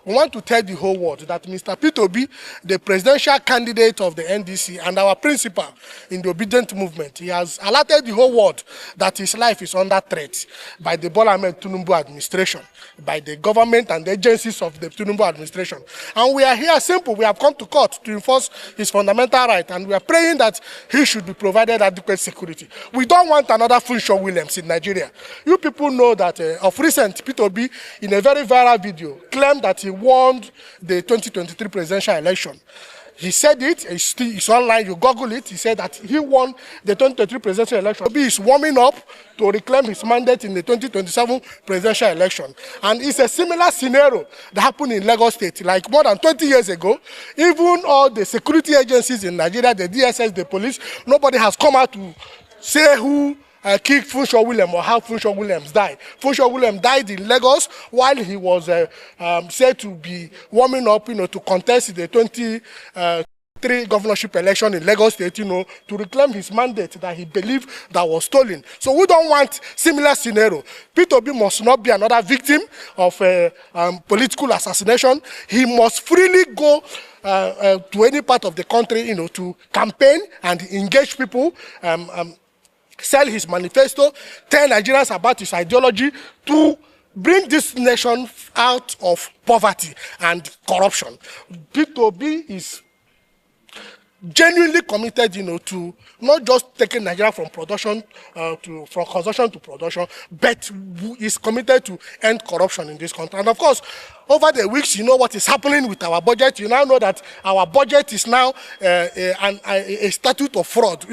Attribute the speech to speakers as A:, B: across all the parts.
A: we want to tell the whole world that Mr. Peter Obi, the presidential candidate of the NDC and our principal in the obedient movement, he has alerted the whole world that his life is under threat by the Bola Ahmed Tinubu administration, by the government and the agencies of the Tinubu administration. And we are here simple. We have come to court to enforce his fundamental right, and we are praying that he should be provided adequate security. We don't want another Funsho Williams in Nigeria. You people know that of recent, Peter Obi, in a very viral video, claimed that he won the 2023 presidential election. He said it, it's online, you Google it, he said that he won the 2023 presidential election. Obi is warming up to reclaim his mandate in the 2027 presidential election. And it's a similar scenario that happened in Lagos State. Like more than 20 years ago, even all the security agencies in Nigeria, the DSS, the police, nobody has come out to say who killed Funsho Williams or how Funsho Williams died. Funsho Williams died in Lagos while he was said to be warming up, to contest the 2023 governorship election in Lagos State, to reclaim his mandate that he believed that was stolen. So we don't want similar scenario. Peter Obi must not be another victim of political assassination. He must freely go to any part of the country, to campaign and engage people. Sell his manifesto, tell Nigerians about his ideology to bring this nation out of poverty and corruption. Peter Obi is genuinely committed, to not just taking Nigeria from production from consumption to production, but is committed to end corruption in this country. And of course, over the weeks, you know what is happening with our budget. You now know that our budget is now a statute of fraud.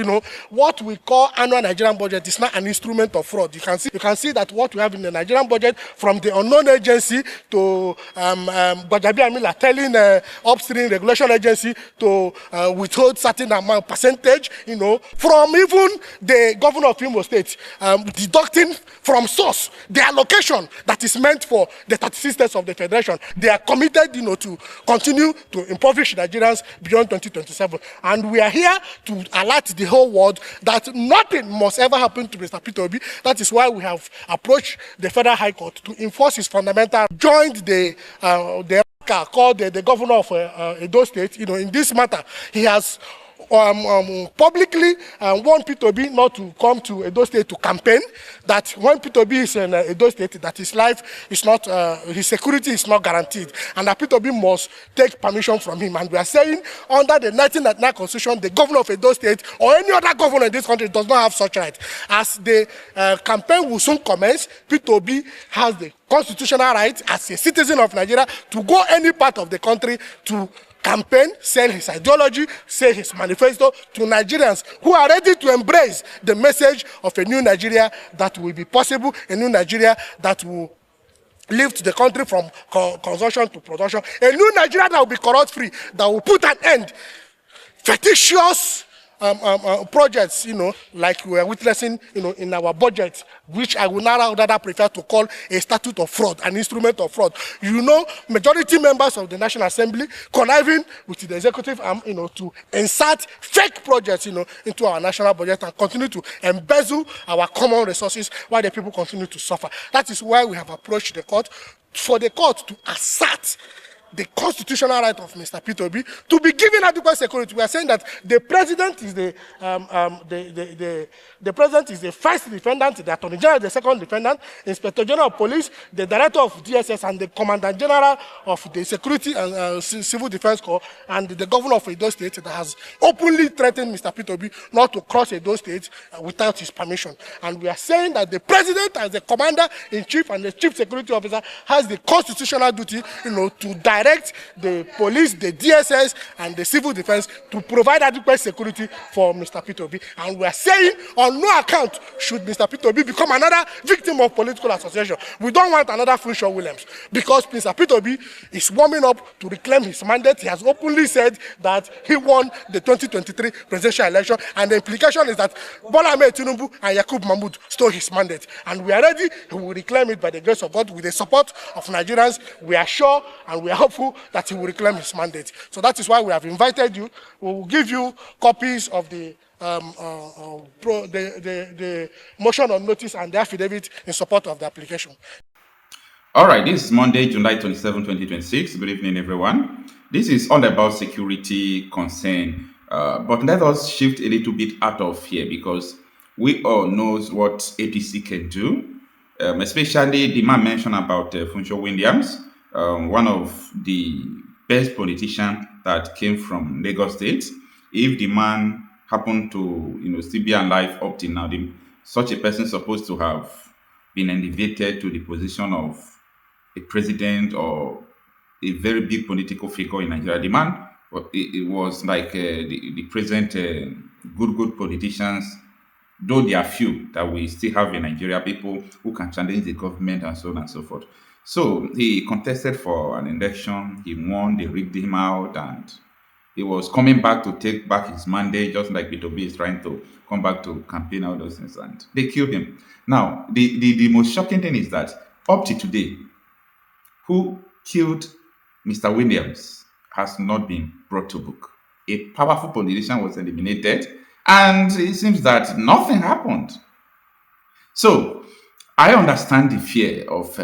A: What we call annual Nigerian budget is now an instrument of fraud. You can see that what we have in the Nigerian budget, from the unknown agency to Gbajabi Amila telling upstream regulation agency to withhold certain amount percentage, from even the governor of Imo State deducting from source the allocation that is meant for the 36 states of the federation. They are committed, to continue to impoverish Nigerians beyond 2027. And we are here to alert the whole world that nothing must ever happen to Mr. Peter Obi. That is why we have approached the Federal High Court to enforce his fundamental. Joined the called the governor of Edo State. In this matter, he has publicly warned Peter Obi not to come to Edo State to campaign, that when Peter Obi is in Edo State, that his life is not, his security is not guaranteed, and that Peter Obi must take permission from him. And we are saying, under the 1999 Constitution, the governor of Edo State or any other governor in this country does not have such right. As the campaign will soon commence, Peter Obi has the constitutional right as a citizen of Nigeria to go any part of the country to campaign, sell his ideology, sell his manifesto to Nigerians who are ready to embrace the message of a new Nigeria that will be possible, a new Nigeria that will lift the country from consumption to production, a new Nigeria that will be corrupt-free, that will put an end fictitious projects, like we are witnessing, in our budget, which I would now rather prefer to call a statute of fraud, an instrument of fraud. Majority members of the National Assembly conniving with the executive arm, to insert fake projects, into our national budget and continue to embezzle our common resources while the people continue to suffer. That is why we have approached the court, for the court to assert the constitutional right of Mr. Peter Obi to be given adequate security. We are saying that the president is the president is the first defendant, the attorney general is the second defendant, inspector general of police, the director of DSS, and the commandant general of the security and civil defense corps, and the governor of Edo State that has openly threatened Mr. Peter Obi not to cross Edo State without his permission. And we are saying that the president, as the commander-in-chief and the chief security officer, has the constitutional duty, to direct the police, the DSS, and the civil defense to provide adequate security for Mr. Peter Obi. And we are saying, on no account should Mr. Peter Obi become another victim of political association. We don't want another Funsho Williams, because Mr. Peter Obi is warming up to reclaim his mandate. He has openly said that he won the 2023 presidential election, and the implication is that Bola Ahmed Tinubu and Yakub Mahmoud stole his mandate. And we are ready, he will reclaim it by the grace of God, with the support of Nigerians. We are sure and we are hopeful that he will reclaim his mandate. So that is why we have invited you. We will give you copies of the motion on notice and the affidavit in support of the application.
B: All right, this is Monday, July 27, 2026. Good evening, everyone. This is all about security concern. But let us shift a little bit out of here because we all knows what APC can do, especially the man mentioned about Funcho Williams, one of the best politician that came from Lagos State. If the man happened to, still be alive up till now, such a person supposed to have been elevated to the position of a president or a very big political figure in Nigeria. The man, it was like the present good politicians, though there are few that we still have in Nigeria, people who can challenge the government and so on and so forth. So he contested for an election, he won, they rigged him out, and he was coming back to take back his mandate, just like P2B is trying to come back to campaign all those things, and they killed him. Now, the most shocking thing is that up to today, who killed Mr. Williams has not been brought to book. A powerful politician was eliminated, and it seems that nothing happened. So, I understand the fear of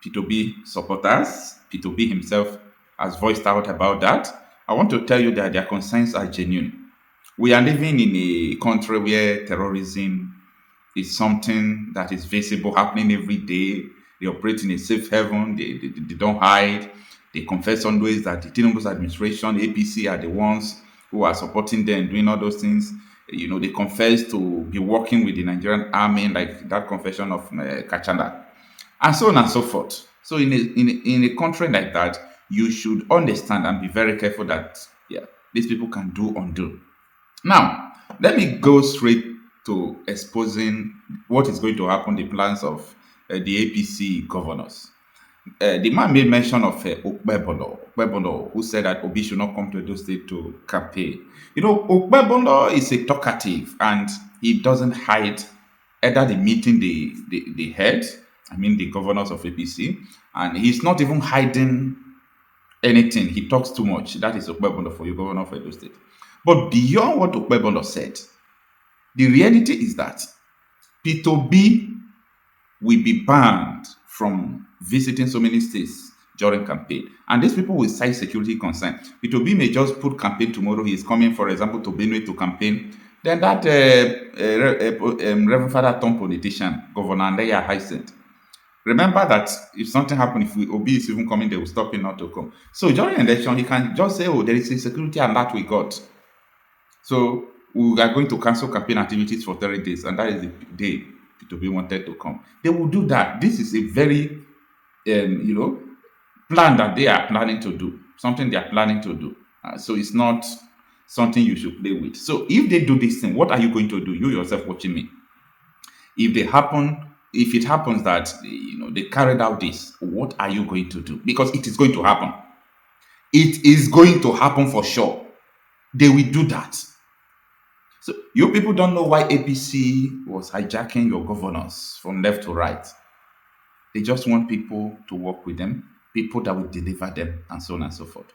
B: P2B supporters. P2B himself has voiced out about that. I want to tell you that their concerns are genuine. We are living in a country where terrorism is something that is visible, happening every day. They operate in a safe haven. They don't hide. They confess always that the Tinubu's administration, APC, are the ones who are supporting them, doing all those things. They confess to be working with the Nigerian army, like that confession of Kachanda, and so on and so forth. So in a country like that, you should understand and be very careful that these people can do undo. Now, let me go straight to exposing what is going to happen, the plans of the APC governors. The man made mention of Okpebolo, who said that Obi should not come to Edo State to campaign. Okpebolo is a talkative and he doesn't hide either the meeting they had, I mean the governors of APC, and he's not even hiding anything. He talks too much. That is Okpebolo for you, governor of Edo State. But beyond what Okpebolo said, the reality is that P2B will be banned from visiting so many states during campaign. And these people will cite security concern. P2B may just put campaign tomorrow. He is coming, for example, to Benue to campaign. Then that Reverend Father Tom politician, Governor Andeya Hyacinth, remember that if something happens, if Obi is even coming, they will stop him not to come. So during election, he can just say, oh, there is a security alert we got. So we are going to cancel campaign activities for 30 days, and that is the day P2B wanted to come. They will do that. This is a very, plan that they are planning to do, something they are planning to do. So it's not something you should play with. So if they do this thing, what are you going to do? You yourself watching me. If it happens that they carried out this, what are you going to do? Because it is going to happen. It is going to happen for sure. They will do that. So you people don't know why APC was hijacking your governors from left to right. They just want people to work with them, people that will deliver them, and so on and so forth.